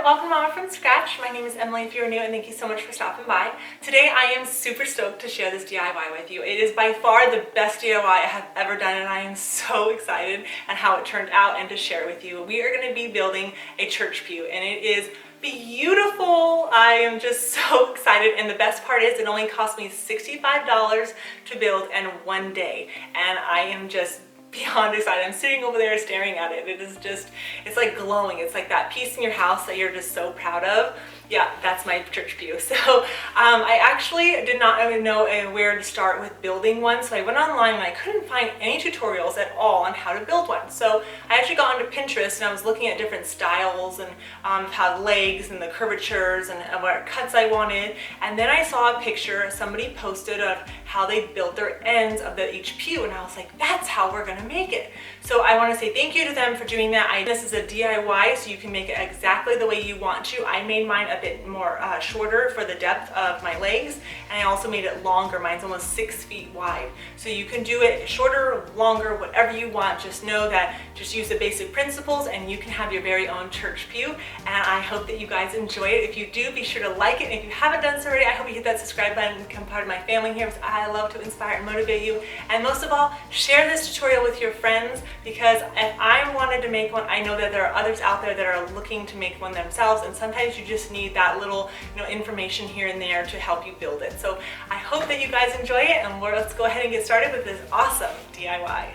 Welcome to Momma from Scratch. My name is Emily if you're new, and thank you so much for stopping by. Today I am super stoked to share this DIY with you. It is by far the best DIY I have ever done, and I am so excited at how it turned out and to share it with you. We are going to be building a church pew, and it is beautiful. I am just so excited, and the best part is it only cost me $65 to build in one day, and I am just beyond excited. I'm sitting over there staring at it. It is just, it's like glowing. It's like that piece in your house that you're just so proud of. Yeah, that's my church pew. So I actually did not even know where to start with building one. So I went online and I couldn't find any tutorials at all on how to build one. So I actually got onto Pinterest and I was looking at different styles and how legs and the curvatures and what cuts I wanted. And then I saw a picture somebody posted of how they built their ends of each pew, and I was like, that's how we're gonna make it. So I want to say thank you to them for doing that. This is a DIY, so you can make it exactly the way you want to. I made mine a bit more shorter for the depth of my legs, and I also made it longer. Mine's almost 6 feet wide. So you can do it shorter, longer, whatever you want. Just know that just use the basic principles and you can have your very own church pew. And I hope that you guys enjoy it. If you do, be sure to like it. And if you haven't done so already, I hope you hit that subscribe button and become part of my family here, because I love to inspire and motivate you. And most of all, share this tutorial with your friends, because if I wanted to make one, I know that there are others out there that are looking to make one themselves, and sometimes you just need that little information here and there to help you build it. So I hope that you guys enjoy it, and let's go ahead and get started with this awesome DIY.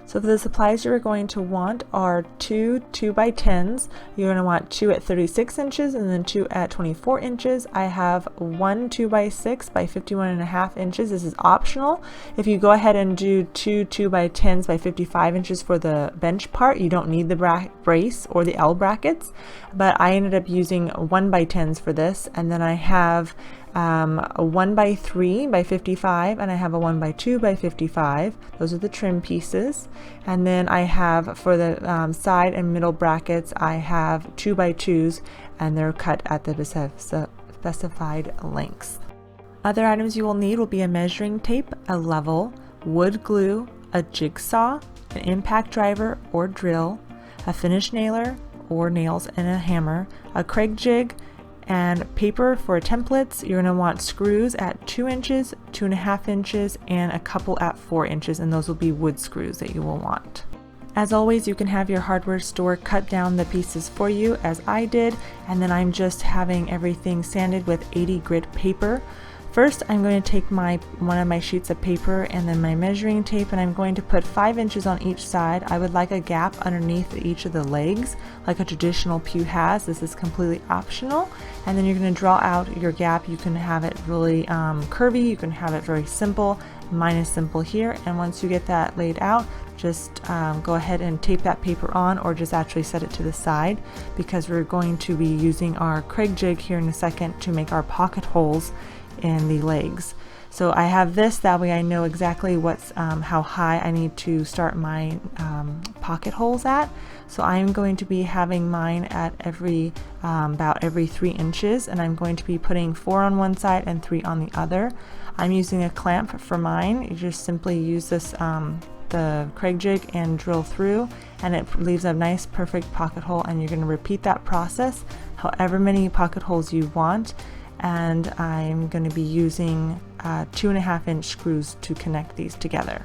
So for the supplies you're going to want are two 2x10s. You're going to want 2 at 36 inches and then 2 at 24 inches. I have one 2x6 by 51.5 inches. This is optional. If you go ahead and do two 2x10s by 55 inches for the bench part, you don't need the brace or the L brackets, but I ended up using 1x10s for this. And then I have a 1x3 by 55, and I have a 1x2 by 55. Those are the trim pieces. And then I have for the side and middle brackets, I have 2x2s, and they're cut at the specified lengths. Other items you will need will be a measuring tape, a level, wood glue, a jigsaw, an impact driver or drill, a finish nailer or nails, and a hammer, a Craig jig, and paper for templates. You're going to want screws at 2 inches, 2.5 inches, and a couple at 4 inches, and those will be wood screws that you will want. As always, you can have your hardware store cut down the pieces for you, as I did, and then I'm just having everything sanded with 80 grit paper. First, I'm going to take one of my sheets of paper and then my measuring tape, and I'm going to put 5 inches on each side. I would like a gap underneath each of the legs, like a traditional pew has. This is completely optional. And then you're going to draw out your gap. You can have it really curvy, you can have it very simple. Mine is simple here, and once you get that laid out, just go ahead and tape that paper on, or just actually set it to the side, because we're going to be using our Craig jig here in a second to make our pocket holes in the legs. So I have this, that way I know exactly how high I need to start my pocket holes at. So I'm going to be having mine at about every 3 inches, and I'm going to be putting 4 on one side and 3 on the other. I'm using a clamp for mine. You just simply use this the Craig jig and drill through, and it leaves a nice perfect pocket hole, and you're going to repeat that process however many pocket holes you want. And I'm going to be using 2.5 inch screws to connect these together.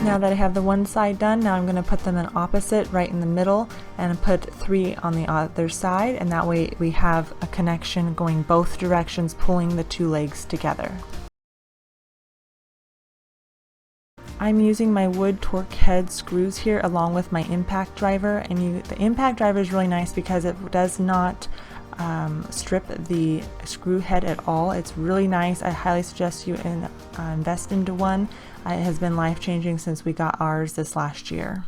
Now that I have the one side done, now I'm going to put them in opposite right in the middle and put 3 on the other side, and that way we have a connection going both directions, pulling the 2 legs together. I'm using my wood torque head screws here along with my impact driver, and the impact driver is really nice because it does not strip the screw head at all. It's really nice. I highly suggest you invest into one. It has been life-changing since we got ours this last year.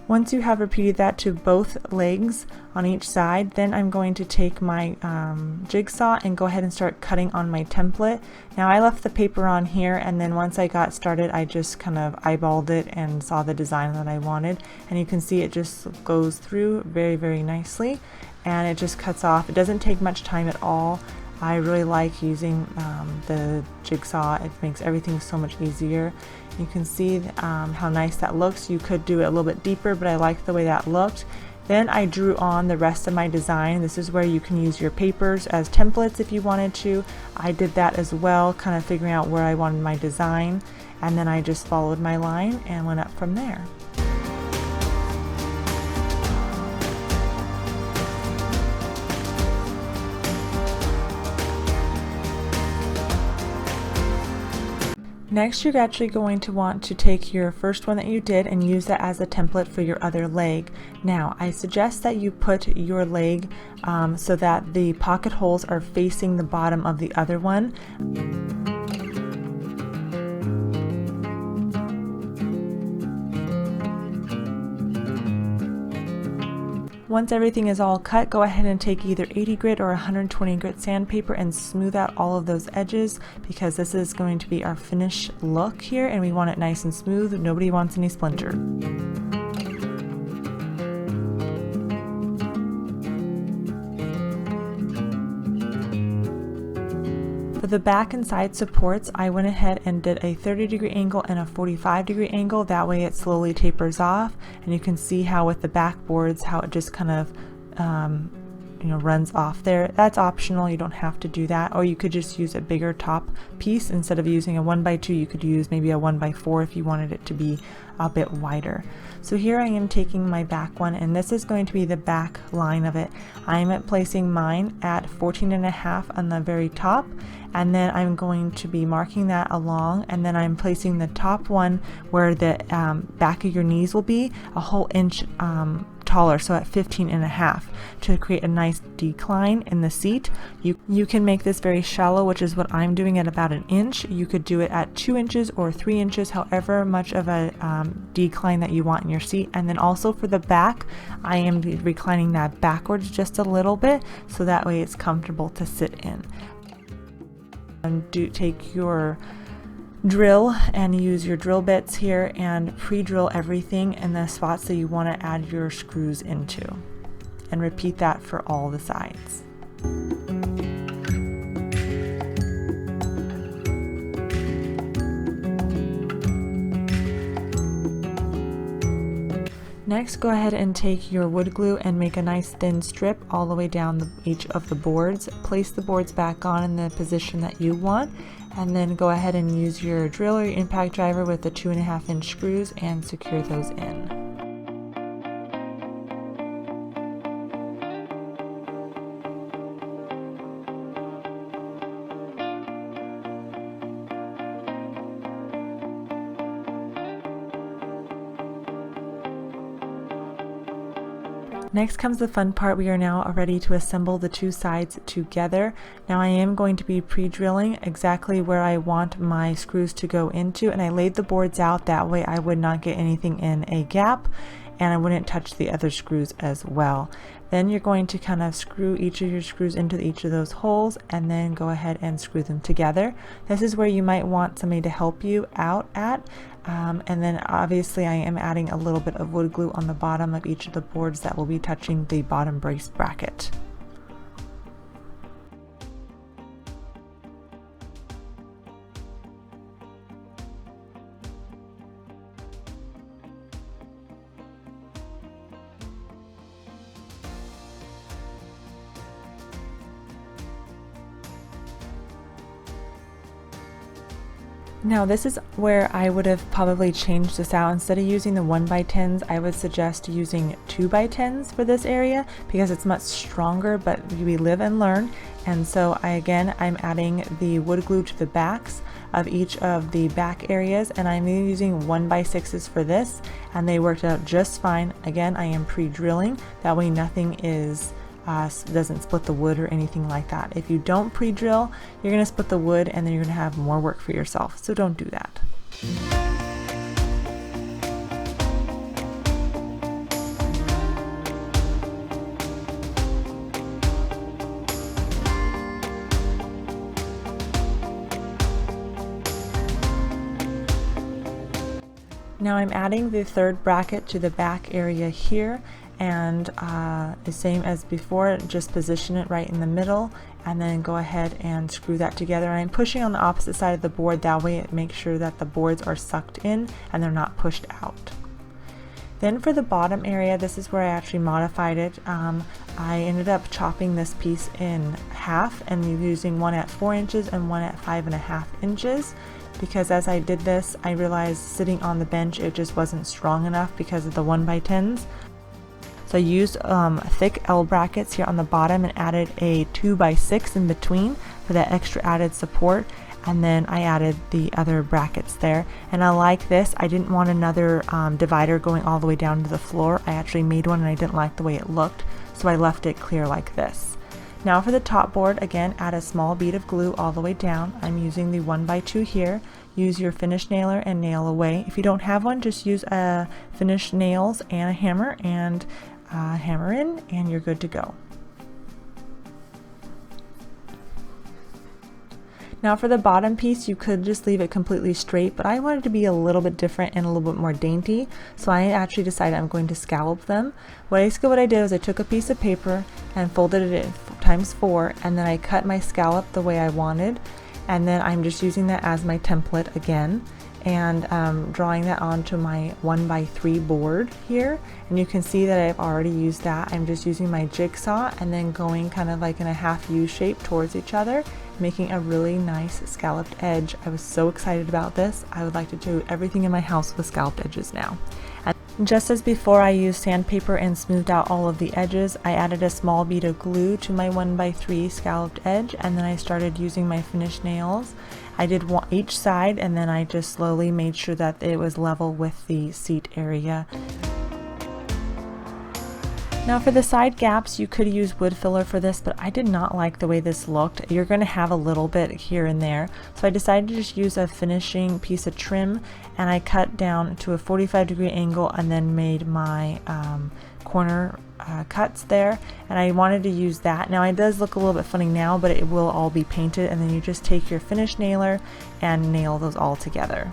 Once you have repeated that to both legs on each side, then I'm going to take my jigsaw and go ahead and start cutting on my template. Now I left the paper on here, and then once I got started I just kind of eyeballed it and saw the design that I wanted, and you can see it just goes through very nicely, and it just cuts off. It doesn't take much time at all. I really like using the jigsaw. It makes everything so much easier. You can see how nice that looks. You could do it a little bit deeper, but I like the way that looked. Then I drew on the rest of my design. This is where you can use your papers as templates if you wanted to. I did that as well, kind of figuring out where I wanted my design, and then I just followed my line and went up from there. Next, you're actually going to want to take your first one that you did and use that as a template for your other leg. Now, I suggest that you put your leg so that the pocket holes are facing the bottom of the other one. Once everything is all cut, go ahead and take either 80 grit or 120 grit sandpaper and smooth out all of those edges, because this is going to be our finished look here and we want it nice and smooth. Nobody wants any splinter. For the back and side supports, I went ahead and did a 30-degree angle and a 45-degree angle. That way it slowly tapers off, and you can see how with the backboards how it just kind of runs off there. That's optional, you don't have to do that, or you could just use a bigger top piece. Instead of using a 1x2, you could use maybe a 1x4 if you wanted it to be a bit wider. So here I am taking my back one, and this is going to be the back line of it. I'm placing mine at 14.5 on the very top, and then I'm going to be marking that along, and then I'm placing the top one where the back of your knees will be a whole inch taller, so at 15.5, to create a nice decline in the seat. You can make this very shallow, which is what I'm doing, at about an inch. You could do it at 2 inches or 3 inches, however much of a decline that you want in your seat. And then also for the back, I am reclining that backwards just a little bit, so that way it's comfortable to sit in. And take your drill and use your drill bits here and pre-drill everything in the spots that you want to add your screws into, and repeat that for all the sides. Next, go ahead and take your wood glue and make a nice thin strip all the way down each of the boards. Place the boards back on in the position that you want, and then go ahead and use your drill or your impact driver with the 2.5-inch screws and secure those in. Next comes the fun part. We are now ready to assemble the two sides together. Now I am going to be pre-drilling exactly where I want my screws to go into, and I laid the boards out that way I would not get anything in a gap, and I wouldn't touch the other screws as well. Then you're going to kind of screw each of your screws into each of those holes, and then go ahead and screw them together. This is where you might want somebody to help you out at. And then obviously I am adding a little bit of wood glue on the bottom of each of the boards that will be touching the bottom brace bracket. Now this is where I would have probably changed this out. Instead of using the 1x10s, I would suggest using 2x10s for this area, because it's much stronger, but we live and learn. And so I'm adding the wood glue to the backs of each of the back areas, and I'm using 1x6s for this, and they worked out just fine. Again, I am pre-drilling, that way nothing doesn't split the wood or anything like that. If you don't pre-drill, you're going to split the wood, and then you're going to have more work for yourself, so don't do that. Now I'm adding the third bracket to the back area here, and the same as before, just position it right in the middle and then go ahead and screw that together. I'm pushing on the opposite side of the board, that way it makes sure that the boards are sucked in and they're not pushed out. Then for the bottom area, this is where I actually modified it. I ended up chopping this piece in half and using one at 4 inches and one at 5.5 inches, because as I did this I realized sitting on the bench it just wasn't strong enough because of the 1x10s. So I used thick L brackets here on the bottom and added a 2x6 in between for that extra added support, and then I added the other brackets there. And I like this. I didn't want another divider going all the way down to the floor. I actually made one and I didn't like the way it looked, so I left it clear like this. Now for the top board, again, add a small bead of glue all the way down. I'm using the 1x2 here. Use your finish nailer and nail away. If you don't have one, just use finished nails and a hammer and hammer in, and you're good to go. Now for the bottom piece, you could just leave it completely straight, but I wanted to be a little bit different and a little bit more dainty, so I actually decided I'm going to scallop them. What I did was I took a piece of paper and folded it ×4, and then I cut my scallop the way I wanted, and then I'm just using that as my template again, and drawing that onto my 1x3 board here, and you can see that I've already used that. I'm just using my jigsaw and then going kind of like in a half U shape towards each other, making a really nice scalloped edge. I was so excited about this. I would like to do everything in my house with scalloped edges now. And just as before, I used sandpaper and smoothed out all of the edges. I added a small bead of glue to my 1x3 scalloped edge, and then I started using my finished nails. I did each side, and then I just slowly made sure that it was level with the seat area. Now for the side gaps, you could use wood filler for this, but I did not like the way this looked. You're going to have a little bit here and there, so I decided to just use a finishing piece of trim, and I cut down to a 45-degree angle and then made my corner cuts there, and I wanted to use that. Now it does look a little bit funny now, but it will all be painted, and then you just take your finish nailer and nail those all together.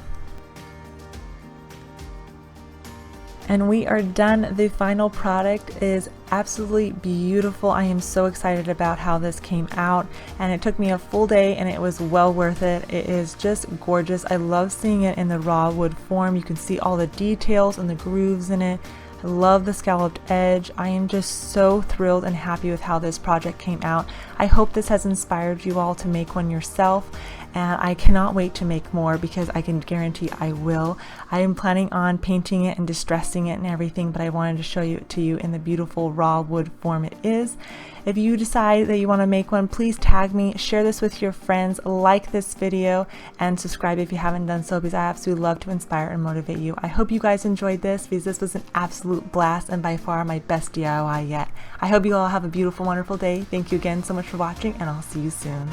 And we are done. The final product is absolutely beautiful. I am so excited about how this came out, and it took me a full day and it was well worth it. It is just gorgeous. I love seeing it in the raw wood form. You can see all the details and the grooves in it. I love the scalloped edge. I am just so thrilled and happy with how this project came out. I hope this has inspired you all to make one yourself, and I cannot wait to make more because I can guarantee I will. I am planning on painting it and distressing it and everything, but I wanted to show it to you in the beautiful raw wood form it is. If you decide that you want to make one, please tag me, share this with your friends, like this video, and subscribe if you haven't done so, because I absolutely love to inspire and motivate you. I hope you guys enjoyed this, because this was an absolute blast and by far my best DIY yet. I hope you all have a beautiful, wonderful day. Thank you again so much for watching, and I'll see you soon.